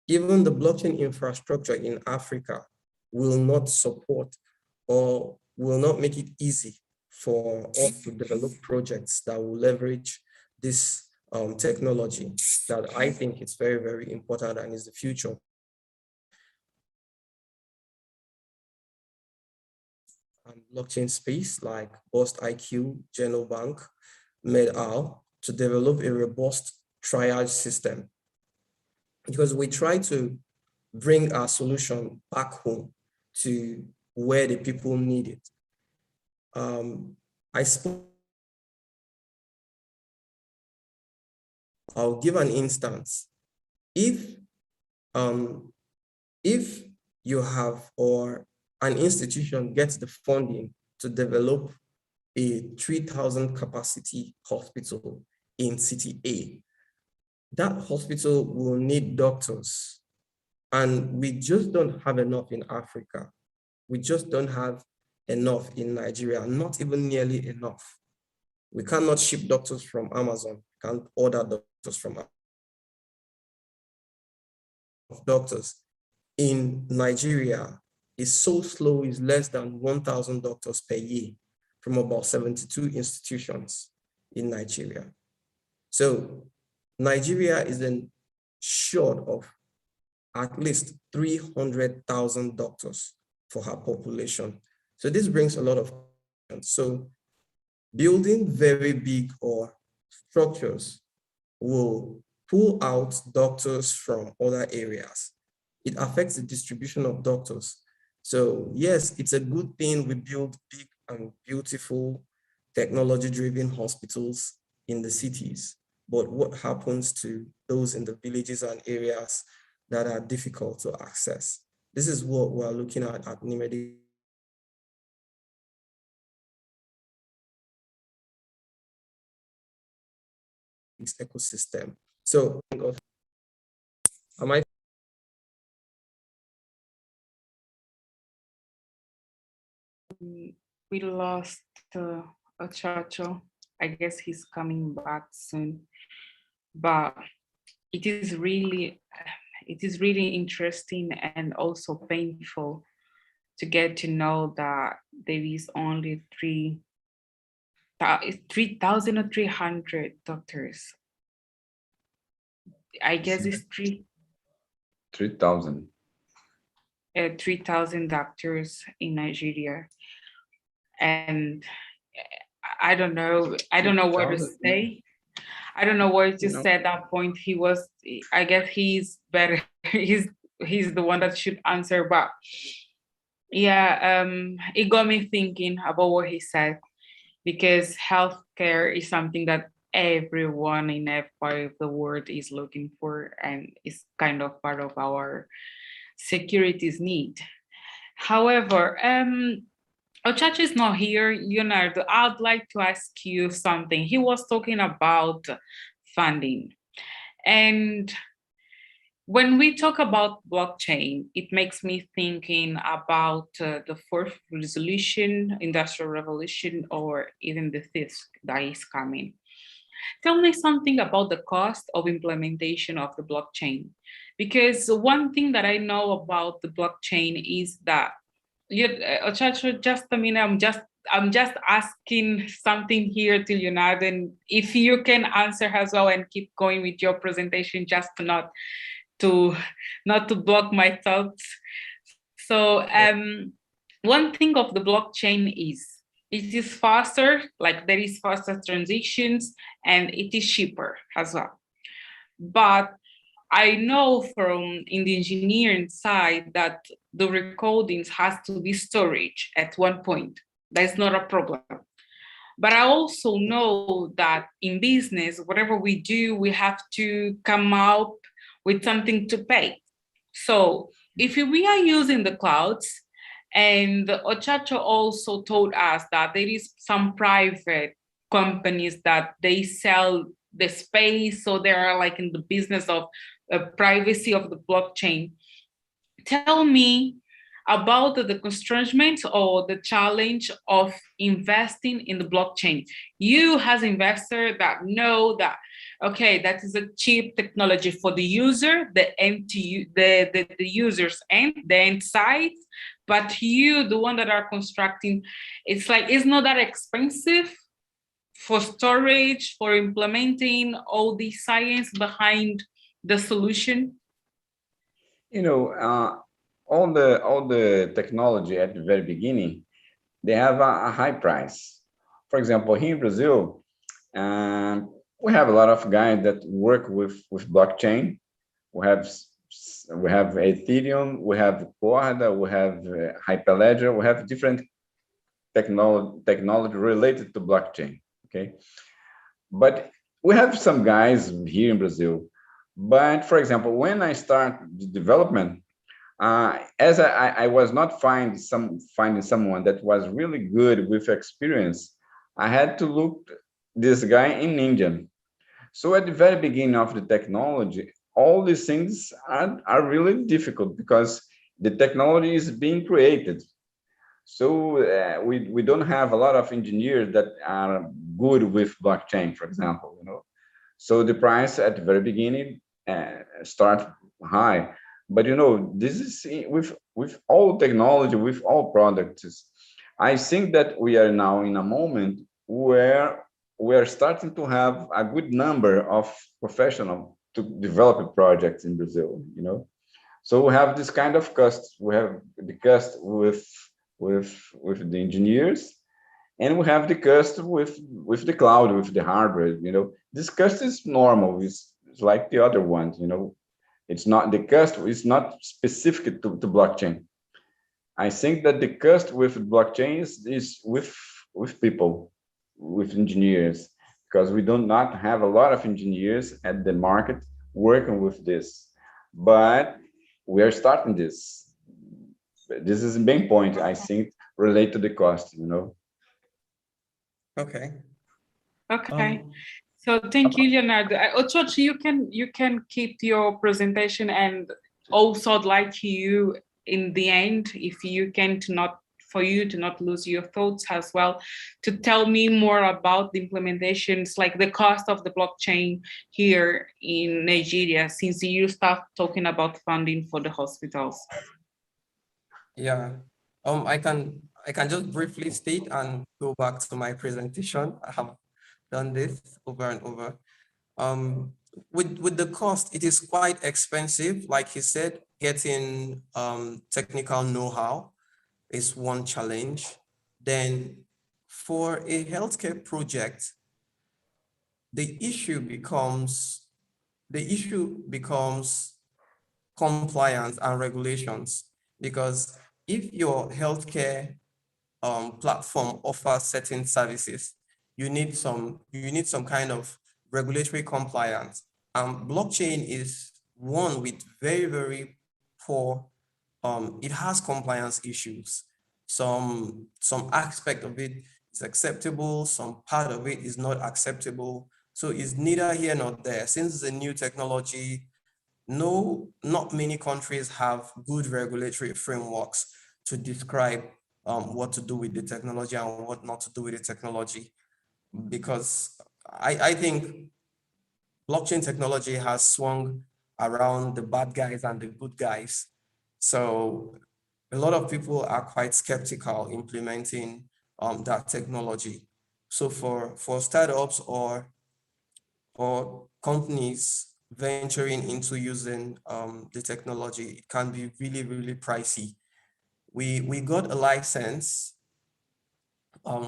even the blockchain infrastructure in Africa will not support or will not make it easy for us to develop projects that will leverage this technology that I think is very, very important and is the future. Blockchain space like Bust IQ, Genobank, MedAl to develop a robust triage system, because we try to bring our solution back home to where the people need it. I'll give an instance. If you have, or an institution gets the funding to develop a 3,000 capacity hospital in city A, that hospital will need doctors. And we just don't have enough in Africa. We just don't have enough in Nigeria, not even nearly enough. We cannot ship doctors from Amazon, can't order doctors from doctors. In Nigeria, is so slow, is less than 1,000 doctors per year from about 72 institutions in Nigeria. So Nigeria is in short of at least 300,000 doctors for her population. So this brings a lot of, so building very big or structures will pull out doctors from other areas. It affects the distribution of doctors. So yes, it's a good thing we build big and beautiful technology-driven hospitals in the cities, but what happens to those in the villages and areas that are difficult to access? This is what we're looking at Nimedi. Ecosystem. So, am I? We lost Ochacho. I guess he's coming back soon. But it is really interesting and also painful to get to know that there is only 3,300 doctors. I guess it's 3,000. 3,000 doctors in Nigeria. And I don't know what to say. I don't know what to say at that point. I guess he's better. he's the one that should answer, but yeah, it got me thinking about what he said, because healthcare is something that everyone in every part of the world is looking for, and it's kind of part of our security's need. However, Ochacho is not here. Leonardo, I'd like to ask you something. He was talking about funding. And when we talk about blockchain, it makes me thinking about the fourth revolution, industrial revolution, or even the fifth that is coming. Tell me something about the cost of implementation of the blockchain. Because one thing that I know about the blockchain is that Ochacho, just a minute, I'm just asking something here to Leonardo, and if you can answer as well and keep going with your presentation, just not to block my thoughts. So one thing of the blockchain is it is faster, like there is faster transactions, and it is cheaper as well. But I know from in the engineering side that the recordings has to be storage at one point. That's not a problem. But I also know that in business, whatever we do, we have to come out with something to pay. So if we are using the clouds, and Ochacho also told us that there is some private companies that they sell the space, so they are like in the business of privacy of the blockchain. Tell me, about the constraints or the challenge of investing in the blockchain. You as investor that know that, okay, that is a cheap technology for the user, the end to the users end, the end side, but you, the one that are constructing, it's like, it's not that expensive for storage, for implementing all the science behind the solution. You know, all the technology at the very beginning, they have a high price. For example, here in Brazil, we have a lot of guys that work with blockchain. We have Ethereum, we have Corda, we have Hyperledger, we have different technology related to blockchain. Okay, but we have some guys here in Brazil. But for example, when I start the development, as I was not finding someone that was really good with experience, I had to look this guy in India. So at the very beginning of the technology, all these things are really difficult because the technology is being created. So we don't have a lot of engineers that are good with blockchain, for example, you know. So the price at the very beginning start high, but you know, this is with all technology, with all products. I think that we are now in a moment where we are starting to have a good number of professionals to develop projects in Brazil, you know. So we have this kind of cost. We have the cost with the engineers, and we have the cost with the cloud, with the hardware. You know, this cost is normal. It's like the other ones. You know, it's not the cost. It's not specific to blockchain. I think that the cost with blockchain is with people, with engineers, because we do not have a lot of engineers at the market working with this, but we are starting this. This is a main point, I think, related to the cost, you know. Okay. Okay. So thank you, Leonardo. Ochochi, you can keep your presentation, and also I'd like you in the end, if you can, for you to not lose your thoughts as well, to tell me more about the implementations, like the cost of the blockchain here in Nigeria, since you start talking about funding for the hospitals. Yeah. I can just briefly state and go back to my presentation. I have done this over and over. With the cost, it is quite expensive. Like he said, getting technical know-how is one challenge. Then for a healthcare project, the issue becomes compliance and regulations, because if your healthcare platform offers certain services, you need some kind of regulatory compliance. Blockchain is one with very, very poor, it has compliance issues. Some aspect of it is acceptable, some part of it is not acceptable. So it's neither here nor there. Since it's a new technology, not many countries have good regulatory frameworks to describe what to do with the technology and what not to do with the technology. Because I think blockchain technology has swung around the bad guys and the good guys. So a lot of people are quite skeptical implementing that technology. So for startups or companies venturing into using the technology, it can be really, really pricey. We got a license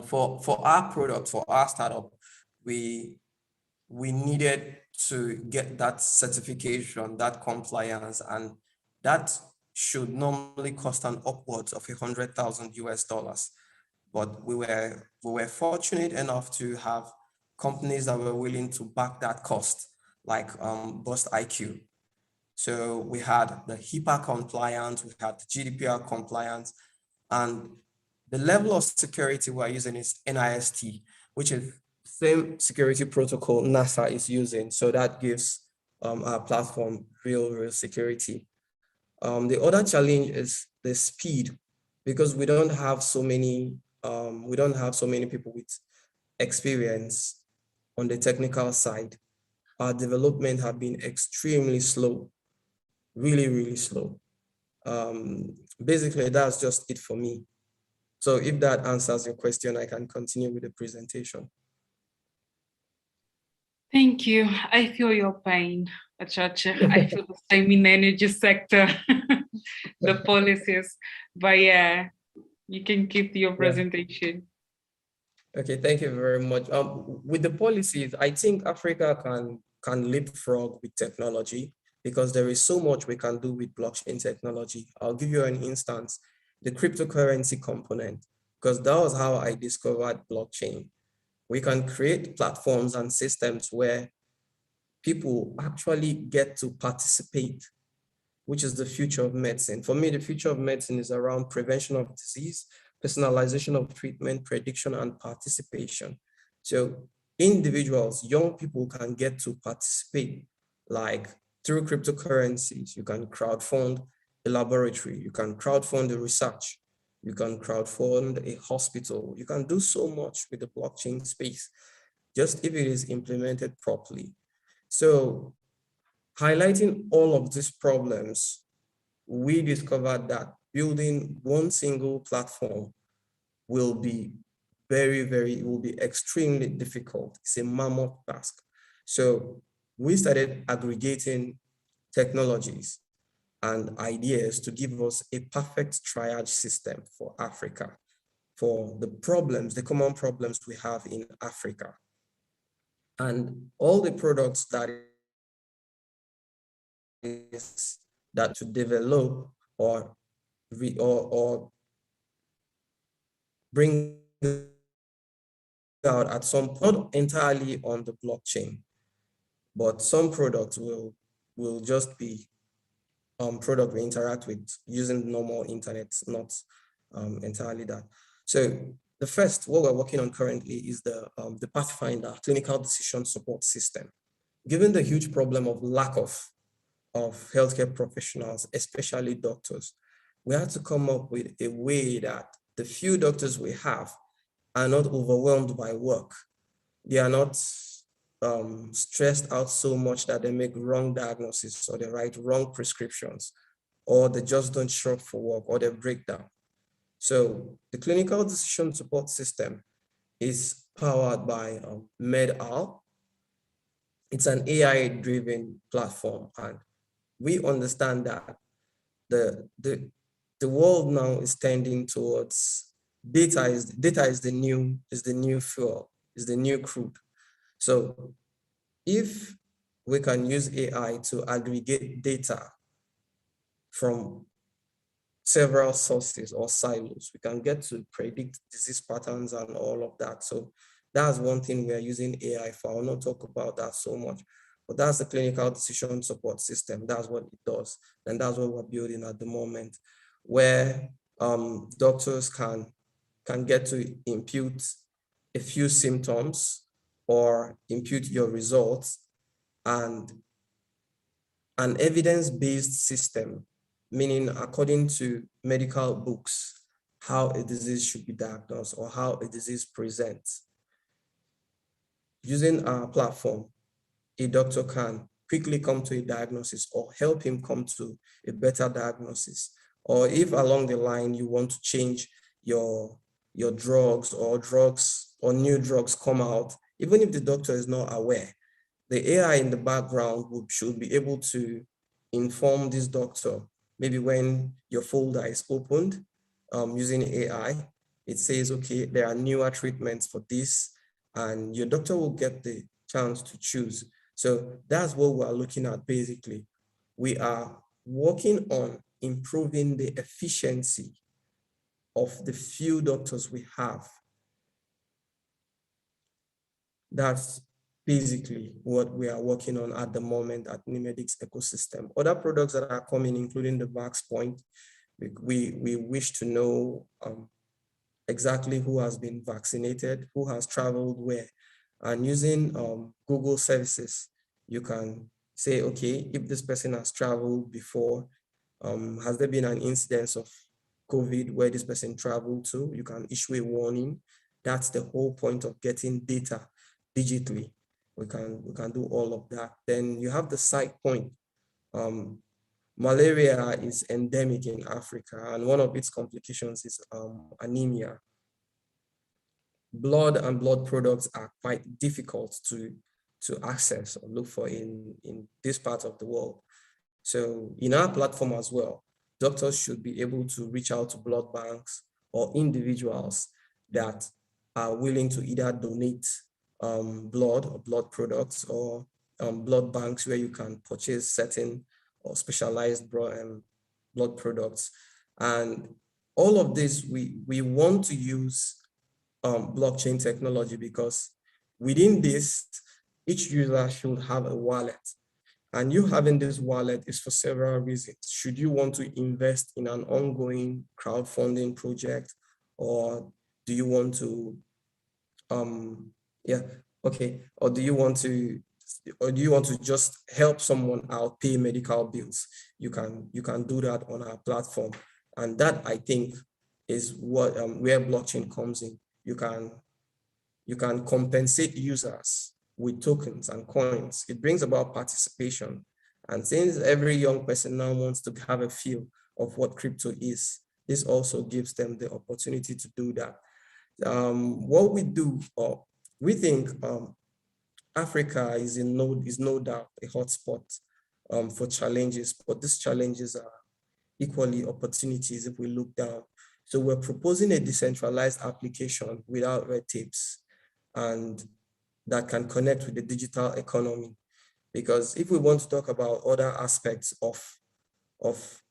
for our product, for our startup. We needed to get that certification, that compliance, and that should normally cost an upwards of $100,000. But we were fortunate enough to have companies that were willing to back that cost, like Bust IQ. So we had the HIPAA compliance, we had the GDPR compliance, and the level of security we're using is NIST, which is same security protocol NASA is using. So that gives our platform real security. The other challenge is the speed, because we don't have so many people with experience on the technical side. Our development have been extremely slow, really, really slow. Basically, that's just it for me. So if that answers your question, I can continue with the presentation. Thank you. I feel your pain, Achacha. I feel the same in the energy sector, the policies. But yeah, you can keep your presentation. Okay, thank you very much. With the policies, I think Africa can leapfrog with technology, because there is so much we can do with blockchain technology. I'll give you an instance, the cryptocurrency component, because that was how I discovered blockchain. We can create platforms and systems where people actually get to participate, which is the future of medicine. For me, the future of medicine is around prevention of disease, personalization of treatment, prediction, and participation. So individuals, young people can get to participate, like through cryptocurrencies. You can crowdfund a laboratory, you can crowdfund the research, you can crowdfund a hospital. You can do so much with the blockchain space, just if it is implemented properly. So highlighting all of these problems, we discovered that building one single platform will be it will be extremely difficult. It's a mammoth task. So we started aggregating technologies and ideas to give us a perfect triage system for Africa, for the problems, the common problems we have in Africa. And all the products that to develop or bring out at some point, not entirely on the blockchain, but some products will just be product we interact with using normal internet, not entirely that. So the first, what we're working on currently is the Pathfinder clinical decision support system. Given the huge problem of lack of healthcare professionals, especially doctors, we had to come up with a way that the few doctors we have are not overwhelmed by work. They are not stressed out so much that they make wrong diagnoses, or they write wrong prescriptions, or they just don't show up for work, or they break down. So the clinical decision support system is powered by MedAl. It's an AI-driven platform, and we understand that the world now is tending towards data is the new fuel, is the new crude. So if we can use AI to aggregate data from several sources or silos, we can get to predict disease patterns and all of that. So that's one thing we are using AI for. I'll not talk about that so much, but that's the clinical decision support system. That's what it does. And that's what we're building at the moment, where doctors can get to impute a few symptoms or impute your results, and an evidence-based system, meaning according to medical books, how a disease should be diagnosed or how a disease presents. Using our platform, a doctor can quickly come to a diagnosis or help him come to a better diagnosis. Or if along the line you want to change your drugs or new drugs come out, even if the doctor is not aware, the AI in the background should be able to inform this doctor. Maybe when your folder is opened using AI, it says, okay, there are newer treatments for this, and your doctor will get the chance to choose. So that's what we're looking at basically. We are working on improving the efficiency of the few doctors we have. That's basically what we are working on at the moment at Nimedic's ecosystem. Other products that are coming, including the Vax Point, we wish to know exactly who has been vaccinated, who has traveled where. And using Google services, you can say, okay, if this person has traveled before, Has there been an incidence of COVID where this person traveled to? You can issue a warning. That's the whole point of getting data digitally. We can do all of that. Then you have the side point. Malaria is endemic in Africa, and one of its complications is anemia. Blood and blood products are quite difficult to access or look for in this part of the world. So in our platform as well, doctors should be able to reach out to blood banks or individuals that are willing to either donate blood or blood products, or blood banks where you can purchase certain or specialized blood products. And all of this, we want to use blockchain technology, because within this, each user should have a wallet. And you having this wallet is for several reasons. Should you want to invest in an ongoing crowdfunding project, or do you want to, or do you want to just help someone out pay medical bills? You can do that on our platform, and that, I think, is what where blockchain comes in. You can compensate users with tokens and coins. It brings about participation. And since every young person now wants to have a feel of what crypto is, this also gives them the opportunity to do that. What we do, we think Africa is no doubt a hotspot for challenges, but these challenges are equally opportunities if we look down. So we're proposing a decentralized application without red tapes, and that can connect with the digital economy. Because if we want to talk about other aspects of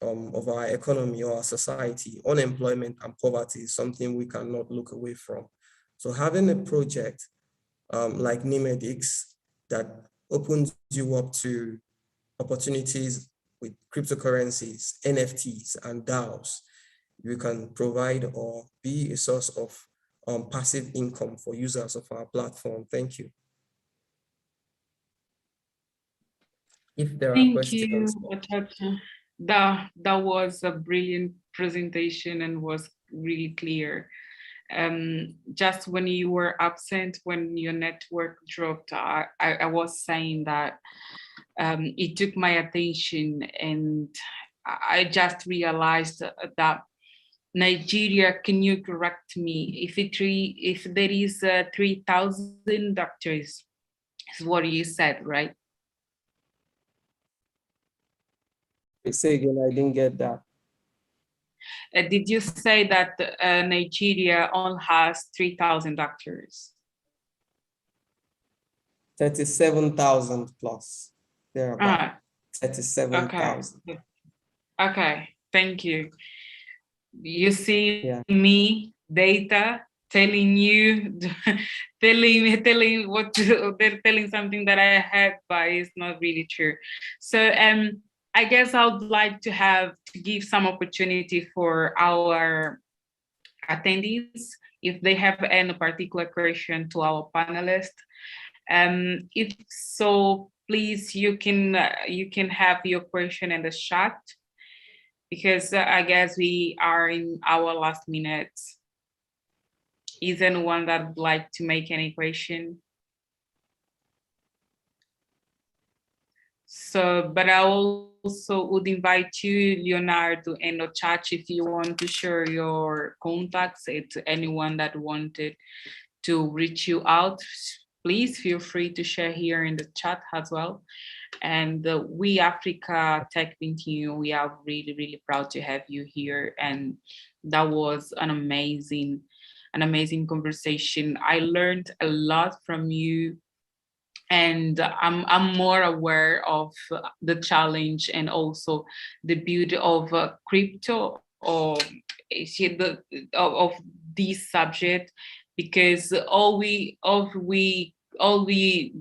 our economy or our society, unemployment and poverty is something we cannot look away from. So having a project like Nimedix that opens you up to opportunities with cryptocurrencies, NFTs, and DAOs, you can provide or be a source of passive income for users of our platform. Thank you. If there are questions. Thank you, that was a brilliant presentation and was really clear. Just when you were absent, when your network dropped, I was saying that it took my attention, and I just realized that Nigeria, can you correct me, if there is 3,000 doctors, is what you said, right? Say again, I didn't get that. Did you say that Nigeria only has 3,000 doctors? 37,000 plus. There are about 37,000. Okay, thank you. You see me, data, telling you, telling what they're telling something that I had, but it's not really true. So I guess I would like to give some opportunity for our attendees if they have any particular question to our panelists. If so, please, you can have your question in the chat, because I guess we are in our last minutes. Is anyone that would like to make any question? So, but I also would invite you, Leonardo and Ochachi, if you want to share your contacts to anyone that wanted to reach you out, please feel free to share here in the chat as well. And we Africa Tech team, we are really, really proud to have you here. And that was an amazing conversation. I learned a lot from you, and I'm more aware of the challenge and also the beauty of crypto, or of this subject, because all we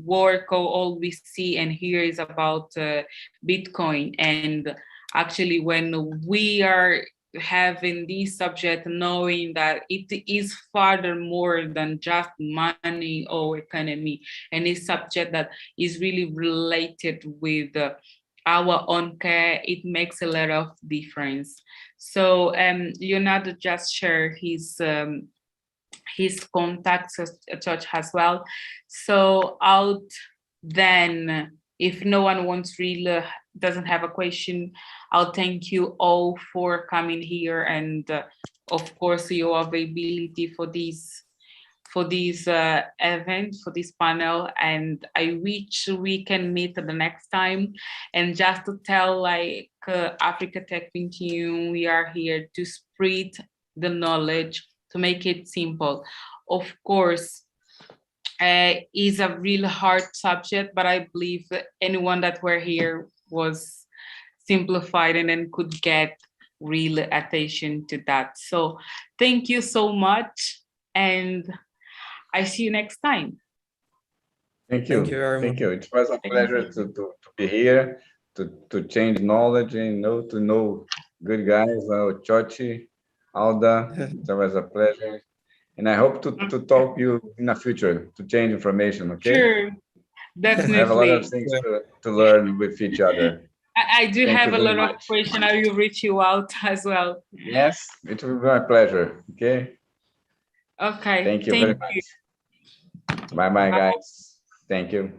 work or all we see and hear is about Bitcoin. And actually, when we are having this subject, knowing that it is further more than just money or economy, and a subject that is really related with our own care, it makes a lot of difference. So Leonardo just shared his contacts at church as well. So out then, if no one wants really doesn't have a question, I'll thank you all for coming here and of course your availability for this event, for this panel, and I wish we can meet the next time. And just to tell, like Africa Tech 21, we are here to spread the knowledge, to make it simple. Of course, is a really hard subject, but I believe anyone that were here was simplified and then could get real attention to that. So thank you so much, and I see you next time. Thank you. Thank you very much. It was a pleasure to be here, to change knowledge and to know good guys, Chochi, Alda. It was a pleasure. And I hope to talk you in the future to change information, okay? Sure, definitely. I have a lot of things to learn with each other. I do Thank have you a lot very of much. questions. I will reach you out as well. Yes, it will be my pleasure, okay? Okay. Thank you very much. Bye-bye, guys. Thank you.